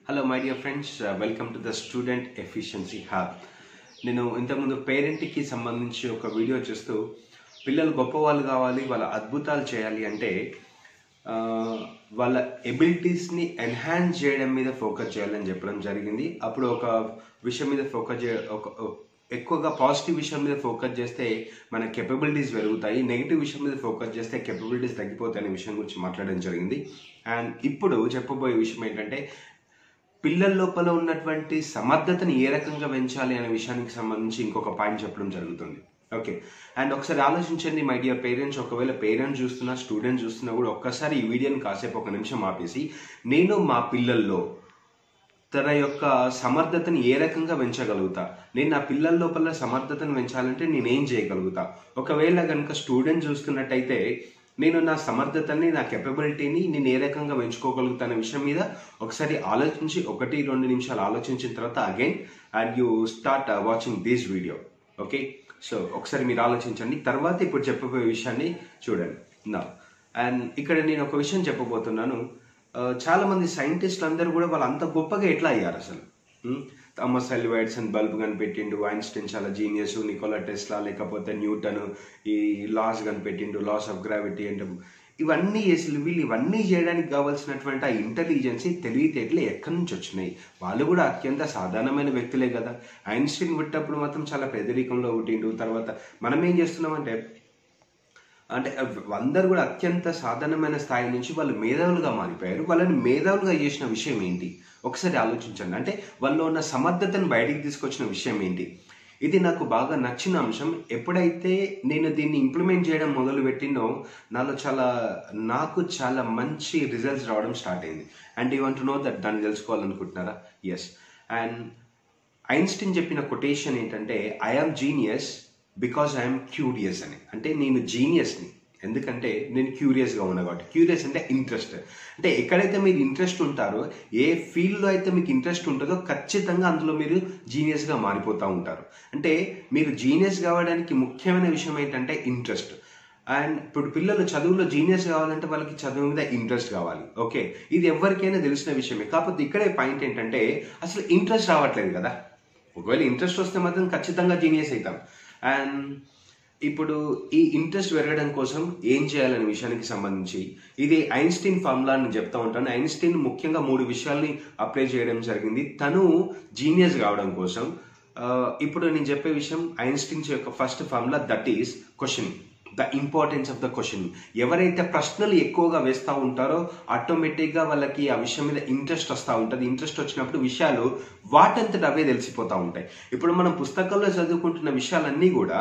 Hello my dear friends, welcome to the student efficiency hub. నేను ఇంతకుముందు పేరెంట్కి సంబంధించి ఒక వీడియో చేస్తూ పిల్లలు గొప్పవాళ్ళు కావాలి, వాళ్ళ అద్భుతాలు చేయాలి అంటే వాళ్ళ ఎబిలిటీస్ని ఎన్హాన్స్ చేయడం మీద ఫోకస్ చేయాలని చెప్పడం జరిగింది. అప్పుడు ఒక విషయం మీద ఎక్కువగా పాజిటివ్ విషయం మీద ఫోకస్ చేస్తే మన కెపబిలిటీస్ పెరుగుతాయి, నెగిటివ్ విషయం మీద ఫోకస్ చేస్తే కెపబిలిటీస్ తగ్గిపోతాయి అనే విషయం గురించి మాట్లాడడం జరిగింది. అండ్ ఇప్పుడు చెప్పబోయే విషయం ఏంటంటే పిల్లల లోపల ఉన్నటువంటి సమర్థతని ఏ రకంగా పెంచాలి అనే విషయానికి సంబంధించి ఇంకొక పాయింట్ చెప్పడం జరుగుతుంది. ఓకే, అండ్ ఒకసారి ఆలోచించండి మై డియర్ పేరెంట్స్. ఒకవేళ పేరెంట్స్ చూస్తున్నా, స్టూడెంట్స్ చూస్తున్నా కూడా ఒక్కసారి ఈ వీడియోని కాసేపు ఒక నిమిషం ఆపేసి నేను మా పిల్లల్లో తన యొక్క సమర్థతని ఏ రకంగా పెంచగలుగుతా, నేను నా పిల్లల లోపల సమర్థతను పెంచాలంటే నేనేం చేయగలుగుతా. ఒకవేళ కనుక స్టూడెంట్ చూస్తున్నట్టయితే నేను నా సమర్థతని, నా కెపబిలిటీని నేను ఏ రకంగా పెంచుకోగలుగుతా అనే విషయం మీద ఒకసారి ఆలోచించి 1-2 నిమిషాలు ఆలోచించిన తర్వాత again and you start watching this video. Okay, so ఒకసారి మీరు ఆలోచించండి, తర్వాత ఇప్పుడు చెప్పబోయే విషయాన్ని చూడండి నా. అండ్ ఇక్కడ నేను ఒక విషయం చెప్పబోతున్నాను. చాలా మంది సైంటిస్టులు అందరూ కూడా వాళ్ళు అంత గొప్పగా ఎట్లా అయ్యారు అసలు? థామస్ ఆల్వా ఎడిసన్ బల్బ్ కనిపెట్టిండు, ఐన్స్టీన్ చాలా జీనియస్, నికోలా టెస్లా లేకపోతే న్యూటన్ ఈ లాస్ కనిపెట్టిండు, లాస్ ఆఫ్ గ్రావిటీ అంటే ఇవన్నీ వీళ్ళు ఇవన్నీ చేయడానికి కావాల్సినటువంటి ఆ ఇంటెలిజెన్స్, తెలివితేటలు ఎక్కడి నుంచి వచ్చినాయి? వాళ్ళు కూడా అత్యంత సాధారణమైన వ్యక్తులే కదా. ఐన్స్టీన్ పుట్టినప్పుడు మాత్రం చాలా పేదరికంలో పుట్టిండు. తర్వాత మనం ఏం చేస్తున్నామంటే అందరు కూడా అత్యంత సాధారణమైన స్థాయి నుంచి వాళ్ళు మేధావులుగా మారిపోయారు. వాళ్ళని మేధావులుగా చేసిన విషయం ఏంటి ఒకసారి ఆలోచించండి. అంటే వాళ్ళు ఉన్న సమర్థతను బయటికి తీసుకొచ్చిన విషయం ఏంటి? ఇది నాకు బాగా నచ్చిన అంశం. ఎప్పుడైతే నేను దీన్ని ఇంప్లిమెంట్ చేయడం మొదలుపెట్టినో నాకు చాలా మంచి రిజల్ట్స్ రావడం స్టార్ట్ అయింది. And you want to know that, దాన్ని తెలుసుకోవాలనుకుంటున్నారా? ఎస్. అండ్ ఐన్స్టీన్ చెప్పిన కొటేషన్ ఏంటంటే I am genius because I'm curious అని. అంటే నేను జీనియస్ని ఎందుకంటే నేను క్యూరియస్గా ఉన్నా కాబట్టి. క్యూరియస్ అంటే ఇంట్రెస్ట్. అంటే ఎక్కడైతే మీరు ఇంట్రెస్ట్ ఉంటారో, ఏ ఫీల్డ్లో అయితే మీకు ఇంట్రెస్ట్ ఉంటుందో ఖచ్చితంగా అందులో మీరు జీనియస్గా మారిపోతూ ఉంటారు. అంటే మీరు జీనియస్ కావడానికి ముఖ్యమైన విషయం ఏంటంటే ఇంట్రెస్ట్. అండ్ ఇప్పుడు పిల్లలు చదువులో జీనియస్ కావాలంటే వాళ్ళకి చదువు మీద ఇంట్రెస్ట్ కావాలి. ఓకే, ఇది ఎవరికైనా తెలిసిన విషయమే. కాకపోతే ఇక్కడే పాయింట్ ఏంటంటే అసలు ఇంట్రెస్ట్ రావట్లేదు కదా. ఒకవేళ ఇంట్రెస్ట్ వస్తే మాత్రం ఖచ్చితంగా జీనియస్ అవుతాం. అండ్ ఇప్పుడు ఈ ఇంట్రెస్ట్ పెరగడం కోసం ఏం చేయాలనే విషయానికి సంబంధించి ఇది ఐన్స్టీన్ ఫార్ములా అని చెప్తా ఉంటాను. ఐన్స్టీన్ ముఖ్యంగా 3 విషయాల్ని అప్లై చేయడం జరిగింది తను జీనియస్ కావడం కోసం. ఇప్పుడు నేను చెప్పే విషయం ఐన్స్టీన్ యొక్క first formula, that is questioning, the importance of the questioning. ఎవరైతే ప్రశ్నలు ఎక్కువగా వేస్తూ ఉంటారో ఆటోమేటిక్గా వాళ్ళకి ఆ విషయం మీద ఇంట్రెస్ట్ వస్తూ ఉంటుంది. ఇంట్రెస్ట్ వచ్చినప్పుడు విషయాలు వాటంతట అవే తెలిసిపోతూ ఉంటాయి. ఇప్పుడు మనం పుస్తకాల్లో చదువుకుంటున్న విషయాలన్నీ కూడా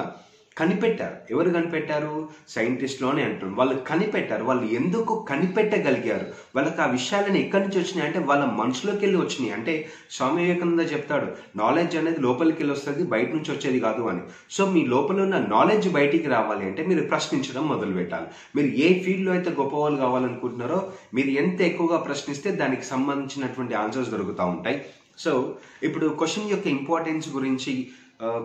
కనిపెట్టారు. ఎవరు కనిపెట్టారు? సైంటిస్ట్లోనే అంటున్నారు. వాళ్ళు కనిపెట్టారు. వాళ్ళు ఎందుకు కనిపెట్టగలిగారు? వాళ్ళకి ఆ విషయాలను ఎక్కడి నుంచి వచ్చినాయి అంటే వాళ్ళ మనసులోకి వెళ్ళి వచ్చినాయి. అంటే స్వామి వివేకానంద చెప్తాడు, నాలెడ్జ్ అనేది లోపలికి వెళ్ళి వస్తుంది, బయట నుంచి వచ్చేది కాదు అని. సో మీ లోపల ఉన్న నాలెడ్జ్ బయటికి రావాలి అంటే మీరు ప్రశ్నించడం మొదలు పెట్టాలి. మీరు ఏ ఫీల్డ్లో అయితే గొప్పవాళ్ళు కావాలనుకుంటున్నారో మీరు ఎంత ఎక్కువగా ప్రశ్నిస్తే దానికి సంబంధించినటువంటి ఆన్సర్స్ దొరుకుతూ ఉంటాయి. సో ఇప్పుడు క్వశ్చన్ యొక్క ఇంపార్టెన్స్ గురించి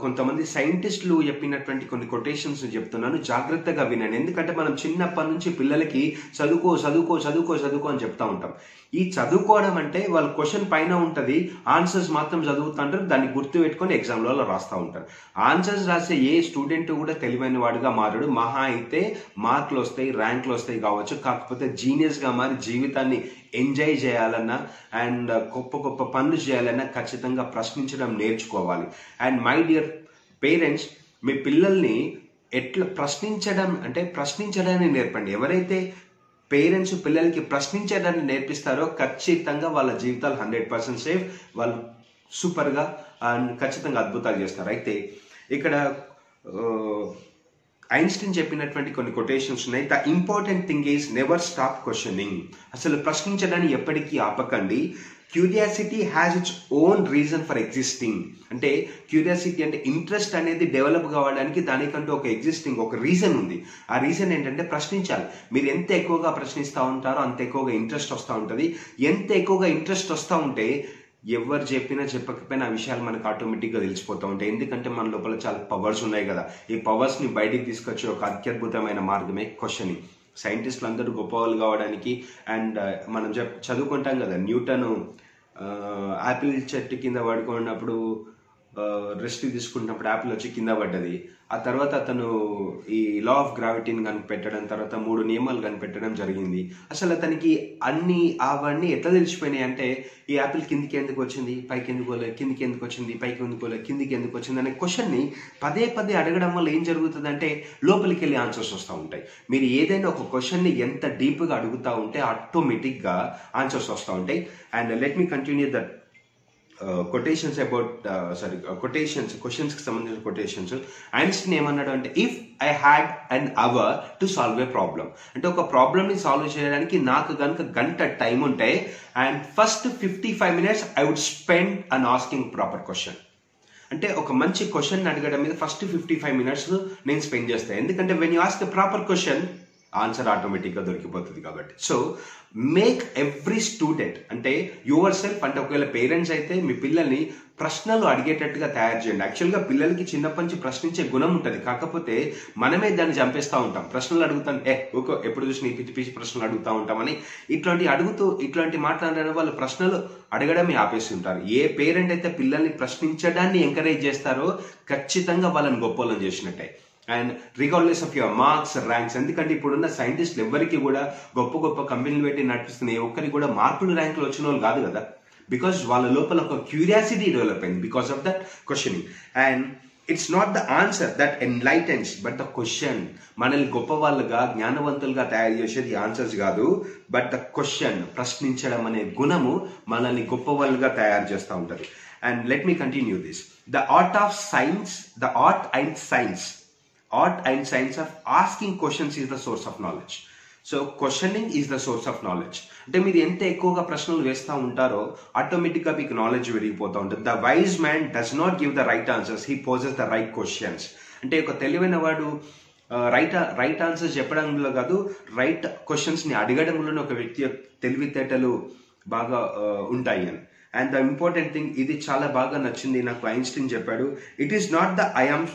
కొంతమంది సైంటిస్టులు చెప్పినటువంటి కొన్ని కొటేషన్స్ చెప్తున్నాను, జాగ్రత్తగా వినండి. ఎందుకంటే మనం చిన్నప్పటి నుంచి పిల్లలకి చదువుకో చదువుకో చదువుకో చదువుకో అని చెప్తా ఉంటాం. ఈ చదువుకోవడం అంటే వాళ్ళు క్వశ్చన్ పైన ఉంటుంది, ఆన్సర్స్ మాత్రం చదువుతూ ఉంటారు, దాన్ని గుర్తు పెట్టుకొని ఎగ్జామ్లలో రాస్తూ ఉంటారు. ఆన్సర్స్ రాసే ఏ స్టూడెంట్ కూడా తెలివైన వాడుగా మారడు. మహా అయితే మార్కులు వస్తాయి, ర్యాంకులు వస్తాయి కావచ్చు. కాకపోతే జీనియస్గా మారి జీవితాన్ని ఎంజాయ్ చేయాలన్నా అండ్ గొప్ప గొప్ప పనులు చేయాలన్నా ఖచ్చితంగా ప్రశ్నించడం నేర్చుకోవాలి. అండ్ మై డియర్ పేరెంట్స్, మీ పిల్లల్ని ఎట్లా ప్రశ్నించడాన్ని నేర్పండి. ఎవరైతే పేరెంట్స్ పిల్లలకి ప్రశ్నించడాన్ని నేర్పిస్తారో ఖచ్చితంగా వాళ్ళ జీవితాలు 100% సేఫ్. వాళ్ళు సూపర్గా అండ్ ఖచ్చితంగా అద్భుతాలు చేస్తారు. అయితే ఇక్కడ ఐన్స్టీన్ చెప్పినటువంటి కొన్ని కొటేషన్స్ ఉన్నాయి. The important thing is never stop questioning. అసలు ప్రశ్నించడాన్ని ఎప్పటికీ ఆపకండి. Curiosity has its own reason for existing. అంటే క్యూరియాసిటీ అంటే ఇంట్రెస్ట్ అనేది డెవలప్ కావడానికి దానికంటూ ఒక రీజన్ ఉంది. ఆ రీజన్ ఏంటంటే ప్రశ్నించాలి. మీరు ఎంత ఎక్కువగా ప్రశ్నిస్తూ ఉంటారో అంత ఎక్కువగా ఇంట్రెస్ట్ వస్తూ ఉంటుంది. ఎంత ఎక్కువగా ఇంట్రెస్ట్ వస్తూ ఉంటే ఎవరు చెప్పినా చెప్పకపోయినా ఆ విషయాలు మనకు ఆటోమేటిక్గా తెలిసిపోతూ ఉంటాయి. ఎందుకంటే మన లోపల చాలా పవర్స్ ఉన్నాయి కదా. ఈ పవర్స్ని బయటికి తీసుకొచ్చే ఒక అత్యద్భుతమైన మార్గమే క్వశ్చనింగ్. సైంటిస్టులు అందరూ గొప్పవాళ్ళు కావడానికి అండ్ మనం చదువుకుంటాం కదా, న్యూటన్ యాపిల్ చెట్టు కింద పడుకున్నప్పుడు రెస్ట్ తీసుకుంటున్నప్పుడు యాపిల్ వచ్చి కింద పడ్డది. ఆ తర్వాత అతను ఈ లా ఆఫ్ గ్రావిటీని కనిపెట్టడం, తర్వాత 3 నియమాలు కనిపెట్టడం జరిగింది. అసలు అతనికి అవన్నీ ఎట్లా తెలిసిపోయినాయి అంటే, ఈ యాపిల్ కిందికి ఎందుకు వచ్చింది, పైకి ఎందుకు పోలేదు, కిందికి ఎందుకు వచ్చింది, పైకి ఎందుకు పోలేదు, కిందికి ఎందుకు వచ్చింది అనే క్వశ్చన్ని పదే పదే అడగడం వల్ల ఏం జరుగుతుందంటే లోపలికి వెళ్ళి ఆన్సర్స్ వస్తూ ఉంటాయి. మీరు ఏదైనా ఒక క్వశ్చన్ని ఎంత డీప్గా అడుగుతూ ఉంటే ఆటోమేటిక్గా ఆన్సర్స్ వస్తూ ఉంటాయి. And let me continue that quotations about questions కి సంబంధించిన కొటేషన్స్. ఐన్స్టీన్ ఏమన్నాడు అంటే, if I had an hour to solve a problem, అంటే ఒక ప్రాబ్లమ్ ని సాల్వ్ చేయడానికి నాకు కనుక గంట టైం ఉంటే, and first 55 minutes I would spend on asking proper question. అంటే ఒక మంచి క్వశ్చన్ అడగడం మీద ఫస్ట్ 55 minutes నేను స్పెండ్ చేస్తాను. ఎందుకంటే when you ask the proper question answer ఆటోమేటిక్గా దొరికిపోతుంది కాబట్టి. సో మేక్ ఎవ్రీ స్టూడెంట్, అంటే యువర్ సెల్ఫ్, అంటే ఒకవేళ పేరెంట్స్ అయితే మీ పిల్లల్ని ప్రశ్నలు అడిగేటట్టుగా తయారు చేయండి. యాక్చువల్గా పిల్లలకి చిన్నప్పటి నుంచి ప్రశ్నించే గుణం ఉంటుంది, కాకపోతే మనమే దాన్ని చంపేస్తూ ఉంటాం. ప్రశ్నలు అడుగుతాను, ఎప్పుడు చూసిన పిచ్చి పిచ్చి ప్రశ్నలు అడుగుతూ ఉంటామని ఇట్లాంటి మాట్లాడడం వాళ్ళు ప్రశ్నలు అడగడమే ఆపేసి ఉంటారు. ఏ పేరెంట్ అయితే పిల్లల్ని ప్రశ్నించడాన్ని ఎంకరేజ్ చేస్తారో ఖచ్చితంగా వాళ్ళని గొప్పలను చేసినట్టే. And regardless of your marks, ranks, ఎందుకంటే ఇప్పుడున్న సైంటిస్టులు ఎవరికి కూడా గొప్ప గొప్ప కంపెనీలు పెట్టి నడిపిస్తున్న ఏ ఒక్కరికి కూడా మార్కులు ర్యాంకులు వచ్చిన వాళ్ళు కాదు కదా, బికాస్ వాళ్ళ లోపల ఒక క్యూరియాసిటీ డెవలప్ అయింది because of that questioning. And it's not the answer that enlightens but the question. మనల్ని గొప్ప వాళ్ళుగా, జ్ఞానవంతులుగా తయారు చేసేది ఆన్సర్స్ కాదు, బట్ ద క్వశ్చన్, ప్రశ్నించడం అనే గుణము మనల్ని గొప్ప వాళ్ళుగా తయారు చేస్తూ ఉంటుంది. And let me continue this. The art and science of asking questions is the source of knowledge. So questioning is the source of knowledge. అంటే మీరు ఎంత ఎక్కువగా ప్రశ్నలు వేస్తూ ఉంటారో ఆటోమేటిక్గా మీకు నాలెడ్జ్ పెరిగిపోతూ ఉంటుంది. The wise man does not give the right answers, he poses the right questions. అంటే ఒక తెలివైన వాడు రైట్ ఆన్సర్స్ చెప్పడంలో కాదు, రైట్ క్వశ్చన్స్ని అడగడంలోనే ఒక వ్యక్తి తెలివితేటలు బాగా ఉంటాయి అని. అండ్ ద ఇంపార్టెంట్ థింగ్, ఇది చాలా బాగా నచ్చింది నాకు, ఐన్స్టీన్ చెప్పాడు, it is not the I am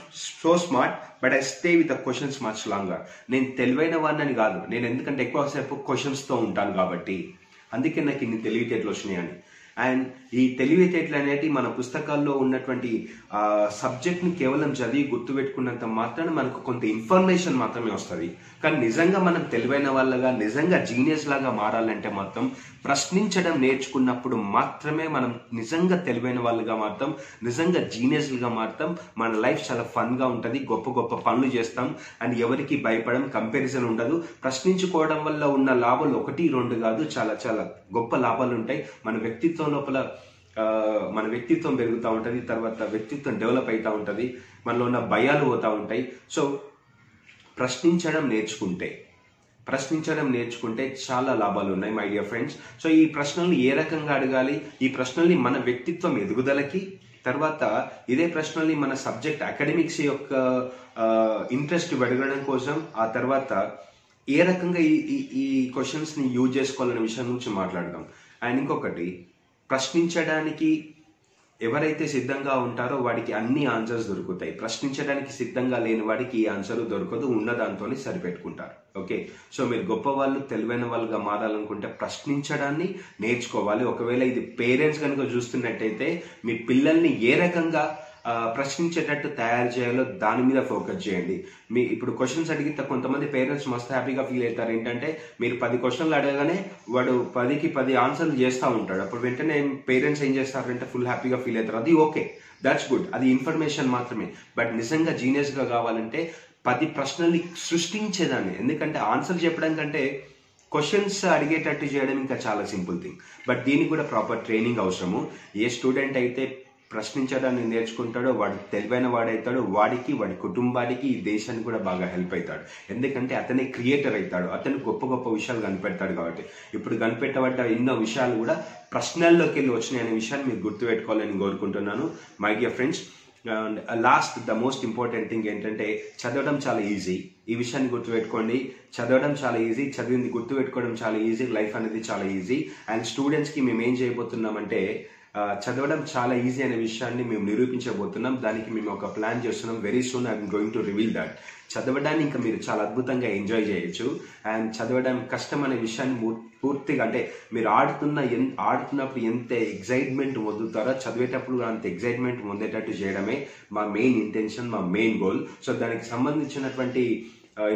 so smart but I stay with the questions much longer. నేను తెలివైన వాడిని కాదు, నేను ఎందుకంటే ఎక్కువసేపు క్వశ్చన్స్తో ఉంటాను కాబట్టి, అందుకే నాకు ఇన్ని తెలివితేటలు వచ్చినాయని. అండ్ ఈ తెలివితేటలు అనేవి మన పుస్తకాల్లో ఉన్నటువంటి సబ్జెక్ట్ని కేవలం చదివి గుర్తుపెట్టుకున్నంత మాత్రాన మనకు కొంత ఇన్ఫర్మేషన్ మాత్రమే వస్తుంది. కానీ నిజంగా మనం తెలివైన వాళ్ళగా, నిజంగా జీనియస్ లాగా మారాలంటే మాత్రం ప్రశ్నించడం నేర్చుకున్నప్పుడు మాత్రమే మనం నిజంగా తెలివైన వాళ్ళుగా మారుతాం, నిజంగా జీనియస్లుగా మారుతాం. మన లైఫ్ చాలా ఫన్గా ఉంటుంది, గొప్ప గొప్ప పనులు చేస్తాం, అండ్ ఎవరికి భయపడం, కంపారిజన్ ఉండదు. ప్రశ్నించుకోవడం వల్ల ఉన్న లాభాలు 1-2 కాదు, చాలా చాలా గొప్ప లాభాలు ఉంటాయి. మన వ్యక్తిత్వం లోపల మన వ్యక్తిత్వం పెరుగుతూ ఉంటుంది, తర్వాత వ్యక్తిత్వం డెవలప్ అవుతూ ఉంటుంది, మనలో ఉన్న భయాలు పోతూ ఉంటాయి. సో ప్రశ్నించడం నేర్చుకుంటే చాలా లాభాలు ఉన్నాయి మై డియర్ ఫ్రెండ్స్. సో ఈ ప్రశ్నల్ని ఏ రకంగా అడగాలి, ఈ ప్రశ్నల్ని మన వ్యక్తిత్వం ఎదుగుదలకి, తర్వాత ఇదే ప్రశ్నల్ని మన సబ్జెక్ట్ అకాడమిక్స్ యొక్క ఇంట్రెస్ట్ పెరగడం కోసం, ఆ తర్వాత ఏ రకంగా ఈ క్వశ్చన్స్ని యూజ్ చేసుకోవాలనే విషయం గురించి మాట్లాడదాం. అండ్ ఇంకొకటి, ప్రశ్నించడానికి ఎవరైతే సిద్ధంగా ఉంటారో వాడికి అన్ని ఆన్సర్స్ దొరుకుతాయి. ప్రశ్నించడానికి సిద్ధంగా లేని వాడికి ఈ ఆన్సర్ దొరకదు, ఉన్న దాంతోనే సరిపెట్టుకుంటారు. ఓకే, సో మీరు గొప్ప వాళ్ళు, తెలివైన వాళ్ళుగా మారాలనుకుంటే ప్రశ్నించడాన్ని నేర్చుకోవాలి. ఒకవేళ ఇది పేరెంట్స్ కనుక చూస్తున్నట్టయితే మీ పిల్లల్ని ఏ రకంగా ప్రశ్నించేటట్టు తయారు చేయాలో దాని మీద ఫోకస్ చేయండి. ఇప్పుడు క్వశ్చన్స్ అడిగితే కొంతమంది పేరెంట్స్ మస్తు హ్యాపీగా ఫీల్ అవుతారు. ఏంటంటే మీరు 10 క్వశ్చన్లు అడగగానే వాడు 10కి 10 ఆన్సర్లు చేస్తూ ఉంటాడు. అప్పుడు వెంటనే పేరెంట్స్ ఏం చేస్తారంటే ఫుల్ హ్యాపీగా ఫీల్ అవుతారు. అది ఓకే, దాట్స్ గుడ్, అది ఇన్ఫర్మేషన్ మాత్రమే. బట్ నిజంగా జీనియస్గా కావాలంటే 10 ప్రశ్నల్ని సృష్టించేదాన్ని. ఎందుకంటే ఆన్సర్ చెప్పడం కంటే క్వశ్చన్స్ అడిగేటట్టు చేయడం ఇంకా చాలా సింపుల్ థింగ్. బట్ దీనికి కూడా ప్రాపర్ ట్రైనింగ్ అవసరము. ఏ స్టూడెంట్ అయితే ప్రశ్నించడాన్ని నేర్చుకుంటాడో వాడు తెలివైన వాడవుతాడు, వాడికి, వాడి కుటుంబానికి, ఈ దేశానికి కూడా బాగా హెల్ప్ అవుతాడు. ఎందుకంటే అతనే క్రియేటర్ అవుతాడు, అతను గొప్ప గొప్ప విషయాలు కనిపెడతాడు. కాబట్టి ఇప్పుడు కనిపెట్టబడ్డ ఎన్నో విషయాలు కూడా ప్రశ్నల్లోకి వెళ్ళి వచ్చినాయి అనే విషయాన్ని మీరు గుర్తుపెట్టుకోవాలని కోరుకుంటున్నాను my dear friends. And last, the most important thing ఏంటంటే చదవడం చాలా ఈజీ. ఈ విషయాన్ని గుర్తుపెట్టుకోండి, చదవడం చాలా ఈజీ, చదివింది గుర్తుపెట్టుకోవడం చాలా ఈజీ, లైఫ్ అనేది చాలా ఈజీ. అండ్ స్టూడెంట్స్కి మేము ఏం చేయబోతున్నామంటే చదవడం చాలా ఈజీ అనే విషయాన్ని మేము నిరూపించబోతున్నాం. దానికి మేము ఒక ప్లాన్ చేస్తున్నాం. Very soon I'm going to reveal that. చదవడాన్ని ఇంకా మీరు చాలా అద్భుతంగా ఎంజాయ్ చేయొచ్చు. అండ్ చదవడం కష్టం అనే విషయాన్ని పూర్తిగా, అంటే మీరు ఆడుతున్నప్పుడు ఎంత ఎగ్జైట్మెంట్ పొందుతారో చదివేటప్పుడు అంత ఎగ్జైట్మెంట్ పొందేటట్టు చేయడమే మా మెయిన్ ఇంటెన్షన్, మా మెయిన్ గోల్. సో దానికి సంబంధించినటువంటి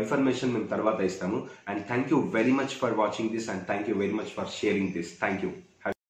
ఇన్ఫర్మేషన్ మేము తర్వాత ఇస్తాము. And thank you very much for watching this, and thank you very much for sharing this. Thank you.